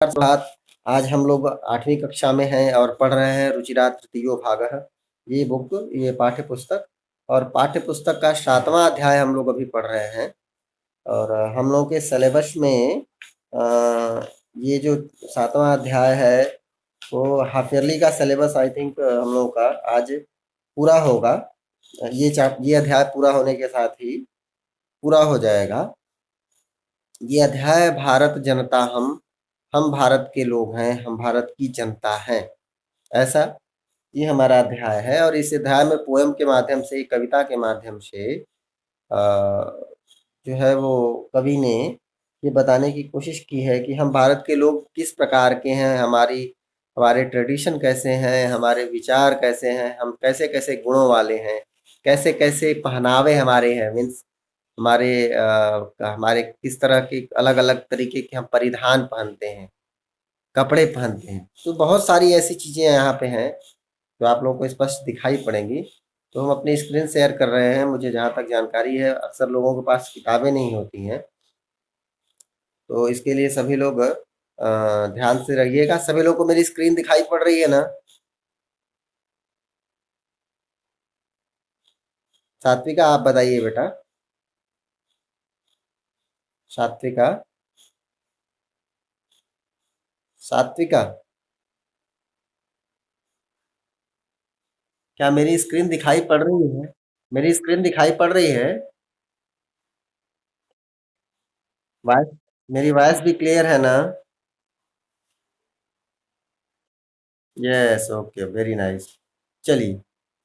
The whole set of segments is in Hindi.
प्रभात। आज हम लोग 8वीं कक्षा में हैं और पढ़ रहे हैं रुचिरा तृतीयो भागः। ये बुक, ये पाठ्य पुस्तक और पाठ्य पुस्तक का 7वां अध्याय हम लोग अभी पढ़ रहे हैं। और हम लोग के सिलेबस में ये जो 7वां अध्याय है वो हाफ ईयरली का सिलेबस आई थिंक हम लोग का आज पूरा होगा। ये अध्याय पूरा होने के साथ ही पूरा हो जाएगा। ये अध्याय भारत जनता हम भारत के लोग हैं, हम भारत की जनता हैं, ऐसा ये हमारा अध्याय है। और इस अध्याय में पोएम के माध्यम से, कविता के माध्यम से जो है वो कवि ने ये बताने की कोशिश की है कि हम भारत के लोग किस प्रकार के हैं, हमारे ट्रेडिशन कैसे हैं, हमारे विचार कैसे हैं, हम कैसे कैसे गुणों वाले हैं, कैसे कैसे पहनावे हमारे हैं, मीन्स हमारे किस तरह के अलग अलग तरीके के हम परिधान पहनते हैं, कपड़े पहनते हैं। तो बहुत सारी ऐसी चीज़ें यहाँ पे हैं जो आप लोगों को स्पष्ट दिखाई पड़ेंगी। तो हम अपनी स्क्रीन शेयर कर रहे हैं। मुझे जहाँ तक जानकारी है, अक्सर लोगों के पास किताबें नहीं होती हैं, तो इसके लिए सभी लोग ध्यान से रहिएगा। सभी लोगों को मेरी स्क्रीन दिखाई पड़ रही है ना? सात्विका आप बताइए बेटा। सात्विका, सात्विका, क्या मेरी स्क्रीन दिखाई पड़ रही है? मेरी स्क्रीन दिखाई पड़ रही है? वॉइस, मेरी वॉइस भी क्लियर है ना? Yes, okay, very nice. चलिए,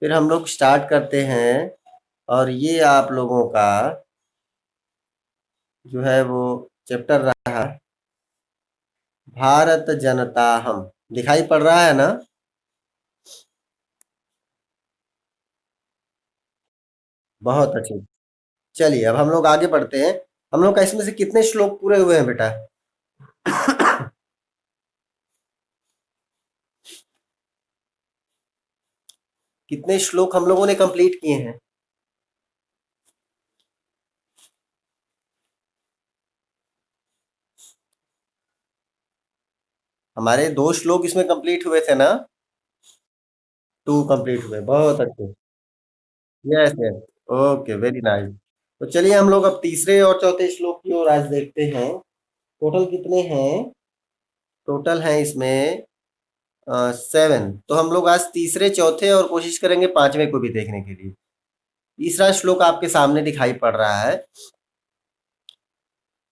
फिर हम लोग स्टार्ट करते हैं। और ये आप लोगों का जो है वो चैप्टर रहा भारत जनता हम। दिखाई पड़ रहा है ना? बहुत अच्छे। चलिए, अब हम लोग आगे बढ़ते हैं। हम लोग का इसमें से कितने श्लोक पूरे हुए हैं बेटा? कितने श्लोक हम लोगों ने कंप्लीट किए हैं? हमारे 2 श्लोक इसमें कंप्लीट हुए थे ना? 2 कंप्लीट हुए, बहुत अच्छे। Yes yes, okay, very nice. तो चलिए हम लोग अब तीसरे और चौथे श्लोक की ओर आज देखते हैं। टोटल कितने हैं? टोटल हैं इसमें 7। तो हम लोग आज तीसरे, चौथे और कोशिश करेंगे पांचवें को भी देखने के लिए। तीसरा श्लोक आपके सामने दिखाई पड़ रहा है।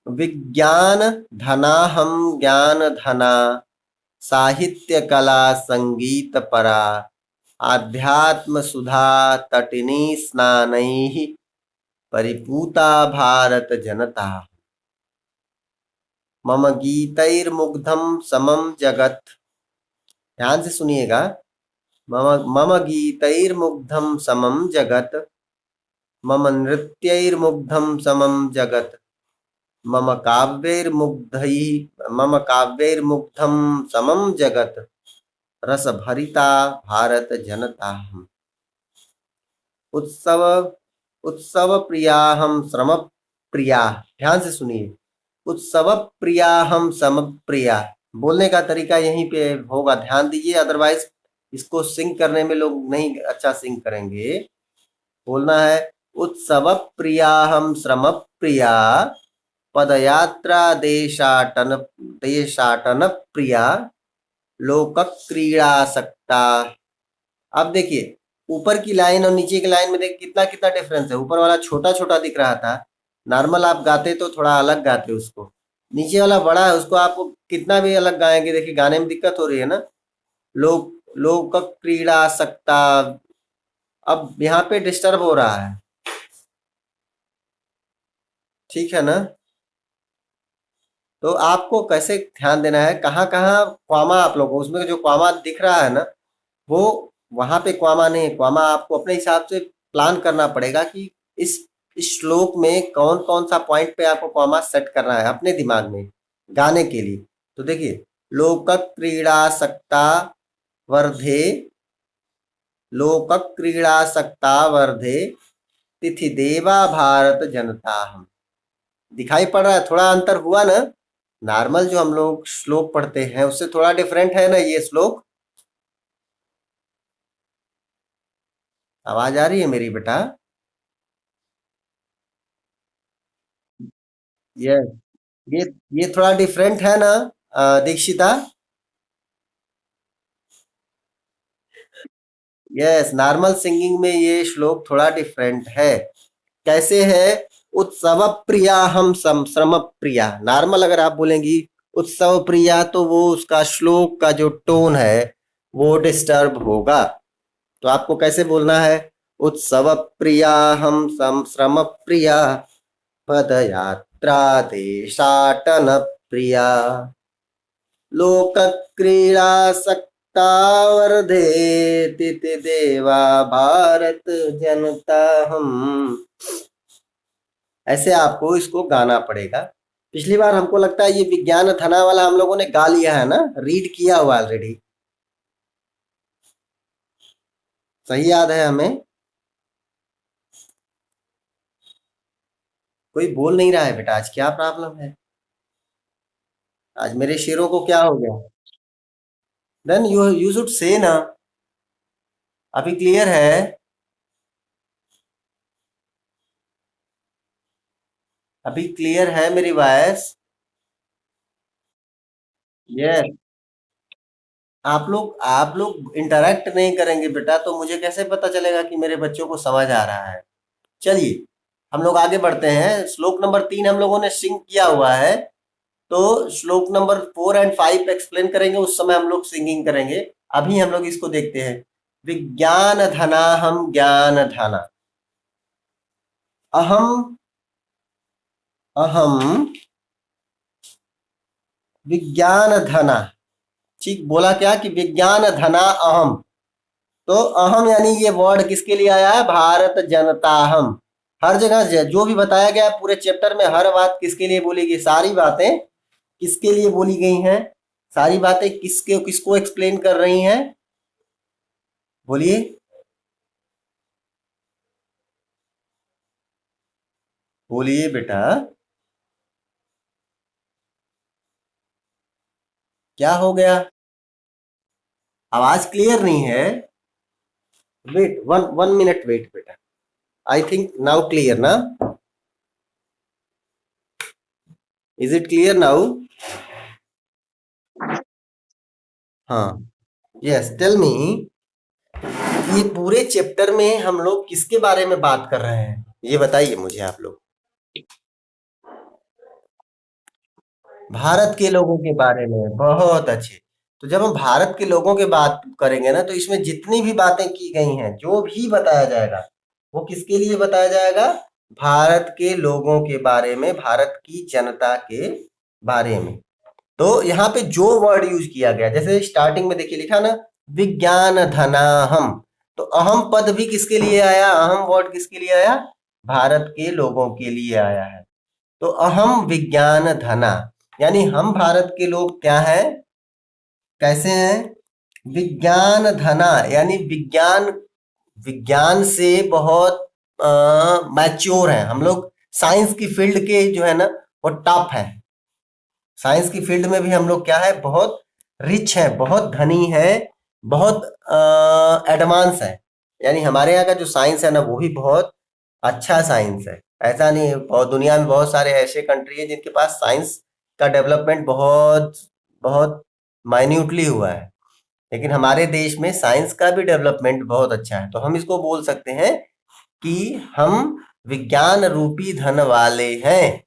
विज्ञान धना हम ज्ञान धना, साहित्य कला संगीत परा, आध्यात्म सुधा तटिनी स्नानैः, परिपूता भारत जनता। मम गीतैर्मुग्धम समम जगत। ध्यान से सुनिएगा। मम मम गीतैर्मुग्धम समम जगत, मम नृत्यैर्मुग्धम समम जगत, मम काव्यैर्मुग्धम समम जगत, रस भरिता भारत जनता। उत्सव उत्सव प्रिया हम श्रम प्रिया। ध्यान से सुनिए। उत्सव प्रिया हम सम प्रिया। बोलने का तरीका यहीं पे होगा, ध्यान दीजिए, अदरवाइज इसको सिंक करने में लोग नहीं अच्छा सिंक करेंगे। बोलना है उत्सव प्रिया हम श्रम प्रिया, पदयात्रा देशाटन देशाटन प्रिया, लोक क्रीड़ासक्ता। अब देखिए, ऊपर की लाइन और नीचे की लाइन में देखिए कितना कितना डिफरेंस है। ऊपर वाला छोटा छोटा दिख रहा था, नॉर्मल आप गाते तो थोड़ा अलग गाते उसको। नीचे वाला बड़ा है, उसको आप कितना भी अलग गाएंगे, देखिए गाने में दिक्कत हो रही है ना। लोक लोक क्रीड़ासक्ता, अब यहाँ पे डिस्टर्ब हो रहा है, ठीक है ना? तो आपको कैसे ध्यान देना है, कहाँ कहाँ क्वामा, आप लोगों को उसमें जो क्वामा दिख रहा है ना, वो वहां पे क्वामा नहीं है। क्वामा आपको अपने हिसाब से प्लान करना पड़ेगा कि इस इस श्लोक में कौन कौन सा पॉइंट पे आपको क्वामा सेट करना है अपने दिमाग में गाने के लिए। तो देखिए, लोक क्रीड़ासक्ता वर्धे, लोक क्रीड़ासक्ता वर्धे, तिथि देवा भारत जनता हम। दिखाई पड़ रहा है? थोड़ा अंतर हुआ ना? नॉर्मल जो हम लोग श्लोक पढ़ते हैं उससे थोड़ा डिफरेंट है ना ये श्लोक। आवाज आ रही है मेरी बेटा? ये ये ये थोड़ा डिफरेंट है ना दीक्षिता? यस, नॉर्मल सिंगिंग में ये श्लोक थोड़ा डिफरेंट है। कैसे है? उत्सव प्रिया हम श्रम प्रिया। नॉर्मल अगर आप बोलेंगी उत्सव प्रिया तो वो उसका श्लोक का जो टोन है वो डिस्टर्ब होगा। तो आपको कैसे बोलना है? उत्सव प्रिया हम श्रम प्रिया, पद यात्रा देशाटन प्रिया, लोक क्रीड़ासक्ता वर्धेति देवा भारत जनता हम। ऐसे आपको इसको गाना पड़ेगा। पिछली बार हमको लगता है ये विज्ञान थना वाला हम लोगों ने गा लिया है ना, रीड किया हुआ ऑलरेडी। सही याद है हमें? कोई बोल नहीं रहा है बेटा, आज क्या प्रॉब्लम है? आज मेरे शेरों को क्या हो गया? देन यू शुड से ना। अभी क्लियर है? अभी क्लियर है मेरी वॉइस? यस। आप लोग इंटरेक्ट नहीं करेंगे बेटा तो मुझे कैसे पता चलेगा कि मेरे बच्चों को समझ आ रहा है? चलिए हम लोग आगे बढ़ते हैं। श्लोक नंबर 3 हम लोगों ने सिंग किया हुआ है। तो श्लोक नंबर 4 एंड 5 एक्सप्लेन करेंगे, उस समय हम लोग सिंगिंग करेंगे। अभी हम लोग इसको देखते हैं। विज्ञान धना हम ज्ञान धना, अहम अहम विज्ञान धना। ठीक बोला क्या कि विज्ञान धना अहम? तो अहम यानी ये वर्ड किसके लिए आया है? भारत जनता हम। हर जगह जो भी बताया गया है पूरे चैप्टर में, हर बात किसके लिए बोली गई? सारी बातें किसके लिए बोली गई हैं? सारी बातें किसके किसको एक्सप्लेन कर रही हैं? बोलिए। बोलिए बेटा। क्या हो गया? आवाज क्लियर नहीं है? Wait, one one minute wait बेटा। आई थिंक नाउ क्लियर ना? Is it clear now? हाँ। Yes, tell me. ये पूरे चैप्टर में हम लोग किसके बारे में बात कर रहे हैं ये बताइए मुझे आप लोग। भारत के लोगों के बारे में। बहुत अच्छे। तो जब हम भारत के लोगों के बात करेंगे ना तो इसमें जितनी भी बातें की गई हैं, जो भी बताया जाएगा वो किसके लिए बताया जाएगा? भारत के लोगों के बारे में, भारत की जनता के बारे में। तो यहाँ पे जो वर्ड यूज किया गया, जैसे स्टार्टिंग में देखिए लिखा ना, विज्ञान धनाहम। तो अहम पद भी किसके लिए आया? अहम वर्ड किसके लिए आया? भारत के लोगों के लिए आया है। तो अहम विज्ञान धना, यानी हम भारत के लोग क्या हैं? कैसे हैं? विज्ञान धना, यानी विज्ञान विज्ञान से बहुत मैच्योर हैं हम लोग। साइंस की फील्ड के जो है ना वो टॉप है। साइंस की फील्ड में भी हम लोग क्या है? बहुत रिच है, बहुत धनी है, बहुत एडवांस है। यानी हमारे यहाँ का जो साइंस है ना वो भी बहुत अच्छा साइंस है। ऐसा नहीं है, बहुत दुनिया में बहुत सारे ऐसे कंट्री है जिनके पास साइंस का डेवलपमेंट बहुत बहुत माइन्यूटली हुआ है, लेकिन हमारे देश में साइंस का भी डेवलपमेंट बहुत अच्छा है। तो हम इसको बोल सकते हैं कि हम विज्ञान रूपी धन वाले हैं।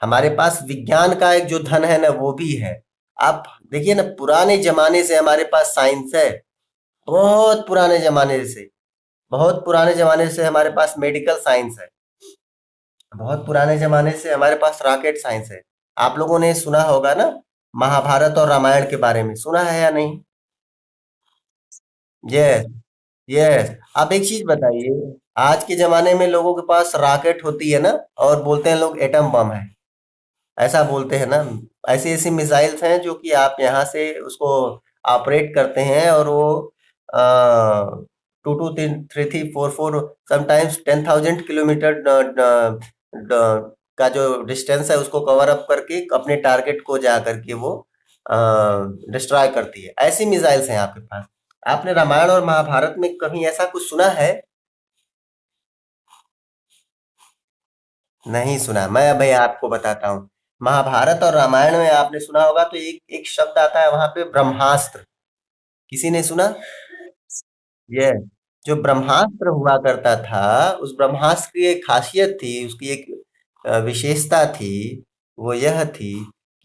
हमारे पास विज्ञान का एक जो धन है ना वो भी है। आप देखिए ना, पुराने जमाने से हमारे पास साइंस है। बहुत पुराने जमाने से, बहुत पुराने जमाने से हमारे पास मेडिकल साइंस है। बहुत पुराने जमाने से हमारे पास रॉकेट साइंस है। आप लोगों ने सुना होगा ना महाभारत और रामायण के बारे में, सुना है या नहीं? यस। यस। आप एक चीज बताइए, आज के जमाने में लोगों के पास रॉकेट होती है ना, और बोलते हैं लोग एटम बम है, ऐसा बोलते हैं ना। ऐसी ऐसी मिसाइल्स हैं जो कि आप यहाँ से उसको ऑपरेट करते हैं और वो 2 2 3 3 3 4 4 समटाइम्स 10,000 किलोमीटर का जो डिस्टेंस है उसको कवर अप करके अपने टारगेट को जा करके वो डिस्ट्रॉय करती है। ऐसी मिसाइल्स हैं आपके पास। आपने रामायण और महाभारत में कभी ऐसा कुछ सुना है? नहीं सुना। मैं भाई आपको बताता हूँ। महाभारत और रामायण में आपने सुना होगा तो एक एक शब्द आता है वहां पे, ब्रह्मास्त्र। किसी ने सुना? ये जो ब्रह्मास्त्र हुआ करता था, उस ब्रह्मास्त्र की एक खासियत थी, उसकी एक विशेषता थी। वो यह थी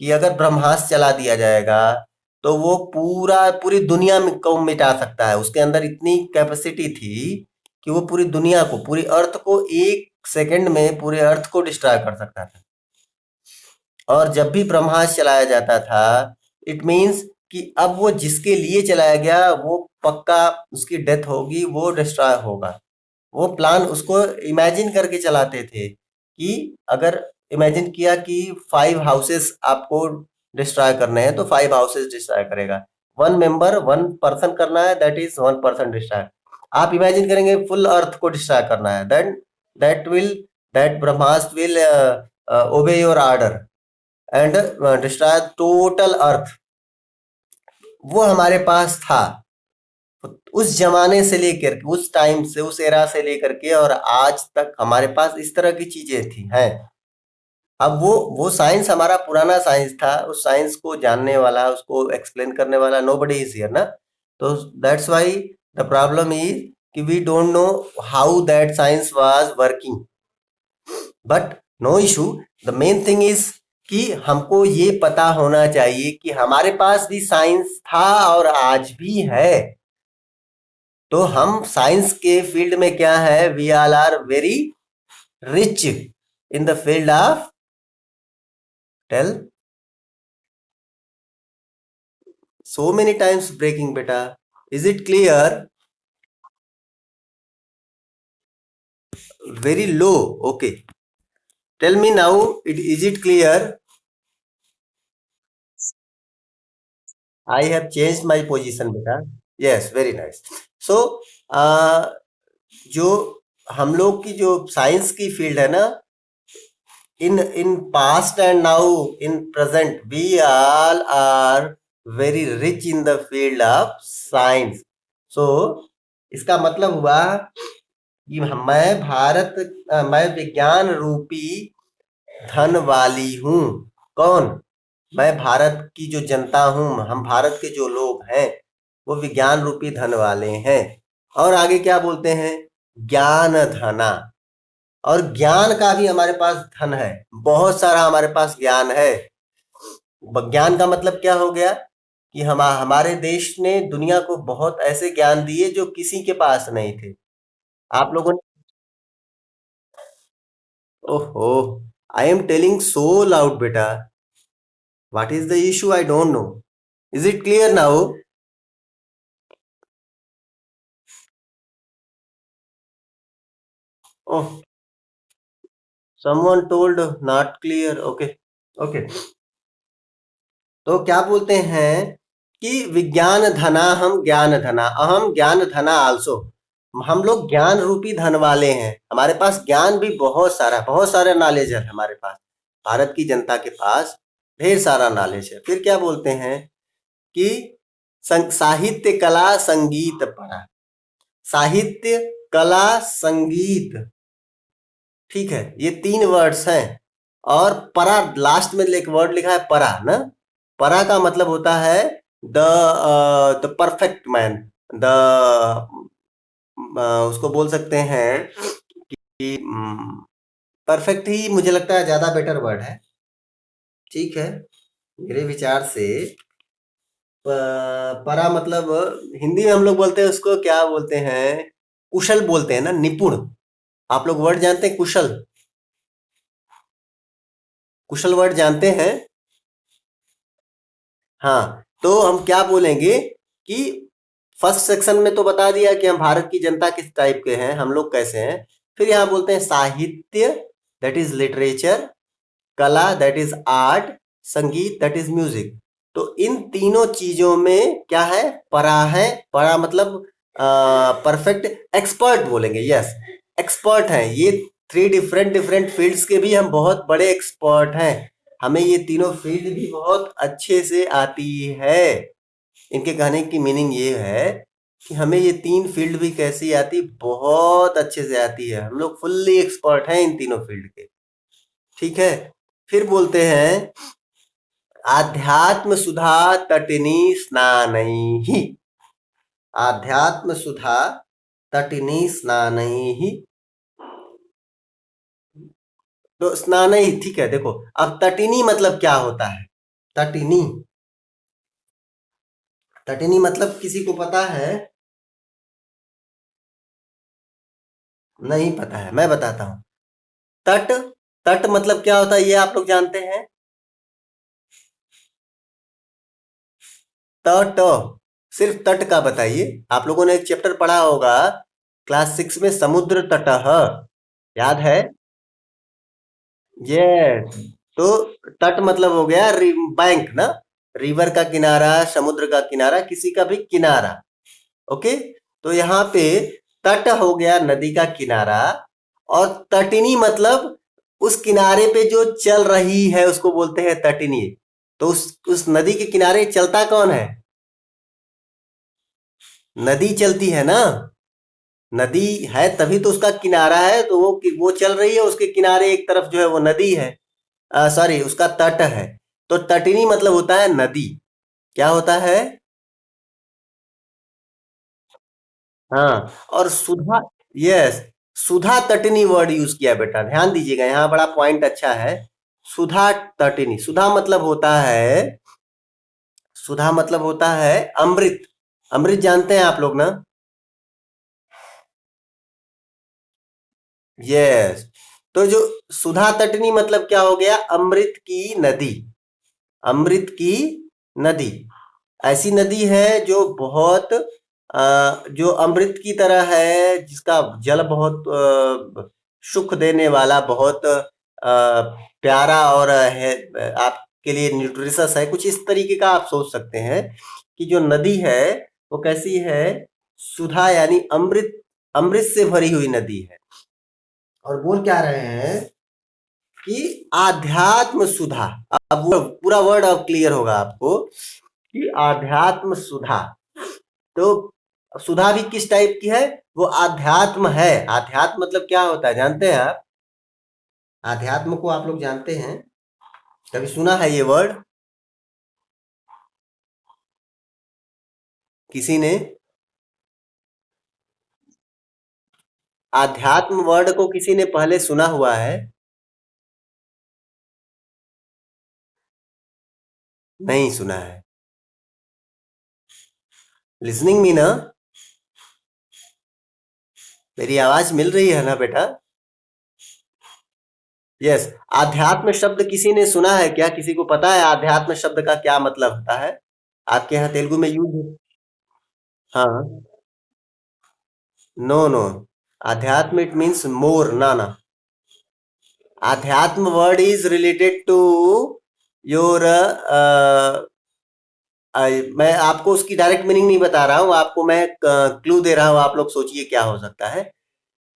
कि अगर ब्रह्मास्त्र चला दिया जाएगा तो वो पूरी दुनिया में को मिटा सकता है। उसके अंदर इतनी कैपेसिटी थी कि वो पूरी दुनिया को, पूरी अर्थ को 1 सेकंड में पूरे अर्थ को डिस्ट्रॉय कर सकता था। और जब भी ब्रह्मास्त्र चलाया जाता था, इट मीन्स कि अब वो जिसके लिए चलाया गया वो पक्का उसकी डेथ होगी, वो डिस्ट्रॉय होगा। वो प्लान उसको इमेजिन करके चलाते थे कि अगर इमेजिन किया कि 5 हाउसेस आपको डिस्ट्रॉय करने हैं तो 5 हाउसेस डिस्ट्रॉय करेगा। 1 मेंबर 1 पर्सन करना है, दैट इज 1 पर्सन डिस्ट्रॉय। आप इमेजिन करेंगे फुल अर्थ को डिस्ट्रॉय करना है, then that will that Brahmastra will obey your order and destroy total earth. वो हमारे पास था। उस जमाने से लेकर के, उस टाइम से, उस एरा से लेकर के और आज तक हमारे पास इस तरह की चीजें थी हैं। अब वो साइंस हमारा पुराना साइंस था, उस साइंस को जानने वाला, उसको एक्सप्लेन करने वाला नोबडी इज हियर ना। तो that's why the problem is कि we don't know how that science was working. But no issue, the main thing is कि हमको ये पता होना चाहिए कि हमारे पास भी साइंस था और आज भी है। तो हम साइंस के फील्ड में क्या है, we all are very rich in the field of, tell, so many times breaking, beta. Is it clear? Very low. Okay. Tell me now, is it clear? I have changed my position, beta. Yes, very nice. So, जो हम लोग की जो साइंस की फील्ड है ना, in past and now in present, we all are very rich in the field of science. So, इसका मतलब हुआ कि मैं विज्ञान रूपी धन वाली हूँ। कौन? मैं भारत की जो जनता हूँ, हम भारत के जो लोग हैं वो विज्ञान रूपी धन वाले हैं। और आगे क्या बोलते हैं? ज्ञान धना। और ज्ञान का भी हमारे पास धन है, बहुत सारा हमारे पास ज्ञान है। ज्ञान का मतलब क्या हो गया कि हमारे देश ने दुनिया को बहुत ऐसे ज्ञान दिए जो किसी के पास नहीं थे। आप लोगों ने, ओहो, I am telling so loud बेटा। What is the issue? I don't know. Is it clear now? Oh, someone told not clear. Okay, okay. तो क्या बोलते हैं कि विज्ञान धना हम ज्ञान धना, अहम ज्ञान धना आल्सो। हम लोग ज्ञान रूपी धन वाले हैं। हमारे पास ज्ञान भी बहुत सारा नॉलेज है हमारे पास। भारत की जनता के पास ढेर सारा नॉलेज है। फिर क्या बोलते हैं कि साहित्य कला संगीत पढ़ा। साहित्य कला संगीत, ठीक है, ये 3 वर्ड्स हैं। और परा लास्ट में एक वर्ड लिखा है, परा ना। परा का मतलब होता है द परफेक्ट मैन, द उसको बोल सकते हैं कि परफेक्ट ही मुझे लगता है ज्यादा बेटर वर्ड है। ठीक है, मेरे विचार से परा मतलब हिंदी में हम लोग बोलते हैं उसको, क्या बोलते हैं, कुशल बोलते हैं ना, निपुण। आप लोग वर्ड जानते हैं कुशल? कुशल वर्ड जानते हैं? हाँ, तो हम क्या बोलेंगे कि फर्स्ट सेक्शन में तो बता दिया कि हम भारत की जनता किस टाइप के हैं, हम लोग कैसे हैं। फिर यहाँ बोलते हैं साहित्य, दैट इज लिटरेचर, कला दैट इज आर्ट, संगीत दैट इज म्यूजिक। तो इन तीनों चीजों में क्या है, परा है। परा मतलब परफेक्ट, एक्सपर्ट बोलेंगे। यस, एक्सपर्ट है ये। 3 डिफरेंट डिफरेंट फील्ड्स के भी हम बहुत बड़े एक्सपर्ट हैं। हमें ये तीनों फील्ड भी बहुत अच्छे से आती है। इनके कहने की मीनिंग ये है कि हमें ये 3 फील्ड भी कैसी आती, बहुत अच्छे से आती है। हम लोग फुल्ली एक्सपर्ट हैं इन तीनों फील्ड के। ठीक है, फिर बोलते हैं आध्यात्म सुधा तटिनी स्नानैहि। आध्यात्म सुधा तटिनी स्नानैहि। तो स्नानैहि ठीक है। देखो अब तटिनी मतलब क्या होता है? तटिनी, तटिनी मतलब किसी को पता है? नहीं पता है, मैं बताता हूँ। तट, तट मतलब क्या होता है ये आप लोग जानते हैं? तट, सिर्फ तट का बताइए। आप लोगों ने एक चैप्टर पढ़ा होगा क्लास 6 में, समुद्र तटः, याद है? यस। तो तट मतलब हो गया बैंक ना, रिवर का किनारा, समुद्र का किनारा, किसी का भी किनारा। ओके, तो यहाँ पे तट हो गया नदी का किनारा, और तटिनी मतलब उस किनारे पे जो चल रही है उसको बोलते हैं तटिनी। तो उस नदी के किनारे चलता कौन है? नदी चलती है ना। नदी है तभी तो उसका किनारा है, तो वो चल रही है, उसके किनारे एक तरफ जो है वो नदी है, सॉरी उसका तट है। तो तटिनी मतलब होता है नदी। क्या होता है? हाँ। और सुधा, यस, सुधा तटिनी वर्ड यूज किया बेटा, ध्यान दीजिएगा, यहाँ बड़ा पॉइंट अच्छा है। सुधा तटिनी, सुधा मतलब होता है, सुधा मतलब होता है अमृत। अमृत जानते हैं आप लोग ना? यस। तो जो सुधा तटनी मतलब क्या हो गया? अमृत की नदी। अमृत की नदी ऐसी नदी है जो बहुत जो अमृत की तरह है, जिसका जल बहुत सुख देने वाला, बहुत प्यारा और है, आपके लिए न्यूट्रिशस है, कुछ इस तरीके का आप सोच सकते हैं कि जो नदी है वो कैसी है? सुधा यानी अमृत, अमृत से भरी हुई नदी है। और बोल क्या रहे हैं कि आध्यात्म सुधा। अब वो पूरा वर्ड अब क्लियर होगा आपको कि आध्यात्म सुधा। तो सुधा भी किस टाइप की है? वो आध्यात्म है। आध्यात्म मतलब क्या होता है जानते हैं आप? आध्यात्म को आप लोग जानते हैं? कभी सुना है ये वर्ड किसी ने? आध्यात्म वर्ड को किसी ने पहले सुना हुआ है? नहीं सुना है। लिसनिंग मी ना? मेरी आवाज मिल रही है ना बेटा? यस। आध्यात्म शब्द किसी ने सुना है क्या? किसी को पता है आध्यात्म शब्द का क्या मतलब होता है? आपके यहाँ तेलुगु में यूज, हाँ, नो नो, आध्यात्म इट मीन्स मोर, ना ना। अध्यात्म word is related to your, मैं आपको उसकी डायरेक्ट मीनिंग नहीं बता रहा हूँ, आपको मैं क्लू दे रहा हूँ, आप लोग सोचिए क्या हो सकता है।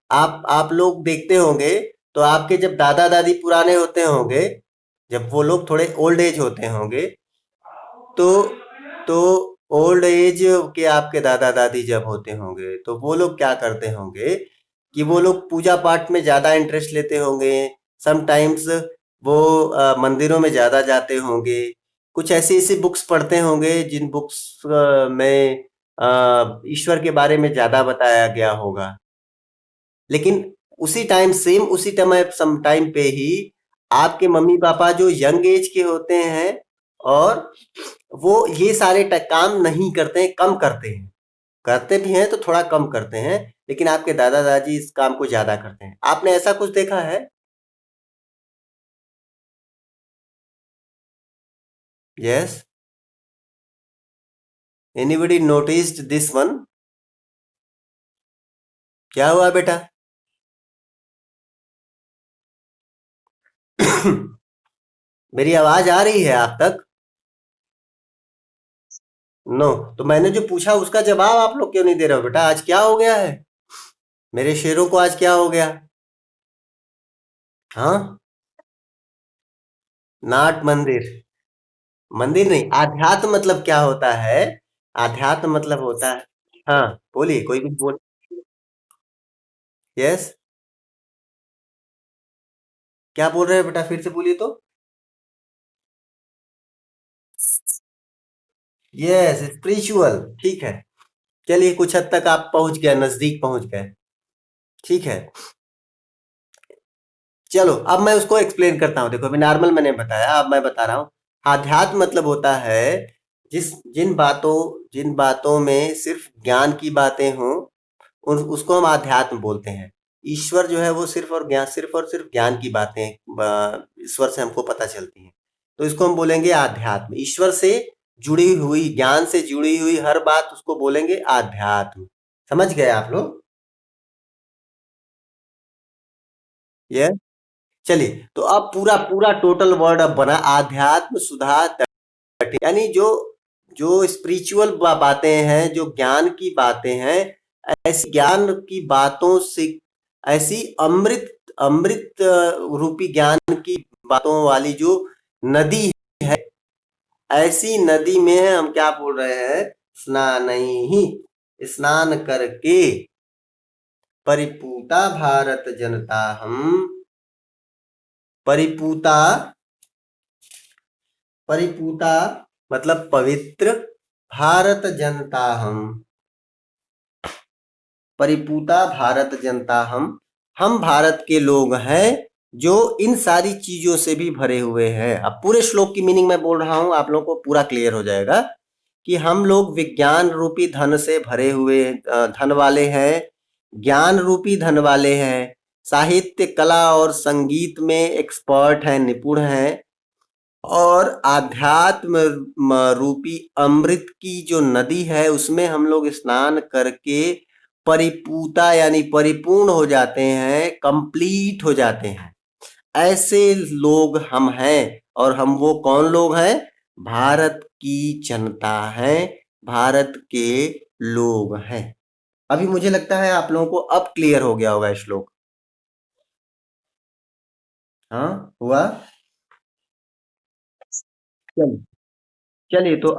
आप लोग देखते होंगे, तो आपके जब दादा दादी पुराने होते होंगे, जब वो लोग थोड़े ओल्ड एज होते होंगे, तो तो ओल्ड एज के आपके दादा दादी जब होते होंगे, तो वो लोग क्या करते होंगे कि वो लोग पूजा पाठ में ज्यादा इंटरेस्ट लेते होंगे। समटाइम्स वो मंदिरों में ज्यादा जाते होंगे। कुछ ऐसी ऐसी बुक्स पढ़ते होंगे जिन बुक्स में ईश्वर के बारे में ज्यादा बताया गया होगा। लेकिन उसी टाइम, सेम उसी सम टाइम पे ही आपके मम्मी पापा जो यंग एज के होते हैं, और वो ये सारे काम नहीं करते हैं, कम करते हैं। करते भी हैं तो थोड़ा कम करते हैं, लेकिन आपके दादा दादी इस काम को ज्यादा करते हैं। आपने ऐसा कुछ देखा है? Yes. Anybody noticed this one? क्या हुआ बेटा? मेरी आवाज आ रही है आप तक? नो। तो मैंने जो पूछा उसका जवाब आप लोग क्यों नहीं दे रहे हो बेटा? आज क्या हो गया है? मेरे शेरों को आज क्या हो गया? हाँ, नाट मंदिर। मंदिर नहीं, आध्यात्म मतलब क्या होता है? आध्यात्म मतलब होता है। हाँ, बोलिए, कोई भी बोल। यस। क्या बोल रहे हैं बेटा, फिर से बोलिए तो। यस, स्पिरिचुअल, ठीक है। चलिए, कुछ हद तक आप पहुंच गए, नजदीक पहुंच गए। ठीक है। चलो, अब मैं उसको एक्सप्लेन करता हूँ। देखो, अभी नॉर्मल मैंने बताया, अब मैं बता रहा हूँ। आध्यात्म मतलब होता है जिस जिन बातों में सिर्फ ज्ञान की बातें हों, उसको हम आध्यात्म बोलते हैं। ईश्वर जो है वो सिर्फ और सिर्फ ज्ञान की बातें, ईश्वर से हमको पता चलती हैं। तो इसको हम बोलेंगे आध्यात्म। ईश्वर से जुड़ी हुई, ज्ञान से जुड़ी हुई हर बात, उसको बोलेंगे आध्यात्म। समझ गए आप लोग? ये, चलिए, तो अब पूरा पूरा टोटल वर्ड अब बना आध्यात्म सुधा तट, यानी जो जो स्पिरिचुअल बातें हैं, जो ज्ञान की बातें हैं, ऐसी ज्ञान की बातों से, ऐसी अमृत अमृत रूपी ज्ञान की बातों वाली जो नदी है, ऐसी नदी में हम क्या बोल रहे हैं? स्नान ही, स्नान करके परिपूता भारत जनता हम, परिपूता, परिपूता मतलब पवित्र, भारत जनता हम, परिपूता भारत जनता हम भारत के लोग हैं जो इन सारी चीजों से भी भरे हुए हैं। अब पूरे श्लोक की मीनिंग मैं बोल रहा हूं, आप लोगों को पूरा क्लियर हो जाएगा कि हम लोग विज्ञान रूपी धन से भरे हुए, धन वाले हैं, ज्ञान रूपी धन वाले हैं, साहित्य कला और संगीत में एक्सपर्ट हैं, निपुण हैं, और आध्यात्म रूपी अमृत की जो नदी है उसमें हम लोग स्नान करके परिपूता यानी परिपूर्ण हो जाते हैं, कंप्लीट हो जाते हैं। ऐसे लोग हम हैं। और हम वो कौन लोग हैं? भारत की जनता है, भारत के लोग हैं। अभी मुझे लगता है आप लोगों को अब क्लियर हो गया होगा श्लोक। हाँ, हुआ। चलिए, चलिए, तो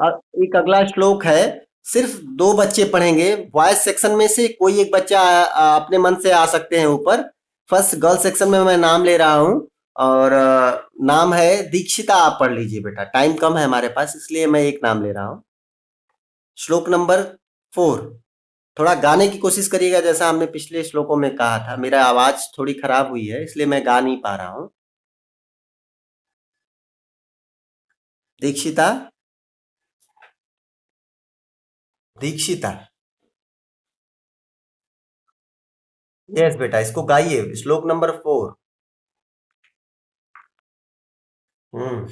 एक अगला श्लोक है। सिर्फ दो बच्चे पढ़ेंगे, बॉयज सेक्शन में से कोई एक बच्चा अपने मन से आ सकते हैं ऊपर। फर्स्ट गर्ल सेक्शन में मैं नाम ले रहा हूँ। और नाम है दीक्षिता। आप पढ़ लीजिए बेटा, टाइम कम है हमारे पास, इसलिए मैं एक नाम ले रहा हूँ। श्लोक नंबर 4। थोड़ा गाने की कोशिश करिएगा, जैसा हमने पिछले श्लोकों में कहा था। मेरा आवाज थोड़ी खराब हुई है, इसलिए मैं गा नहीं पा रहा हूँ। दीक्षिता, दीक्षिता। यस बेटा, इसको गाइए, श्लोक नंबर 4। हम्म।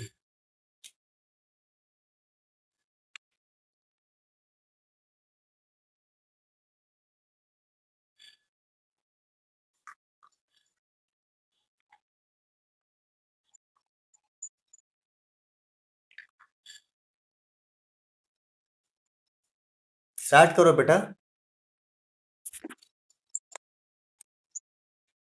स्टार्ट करो बेटा।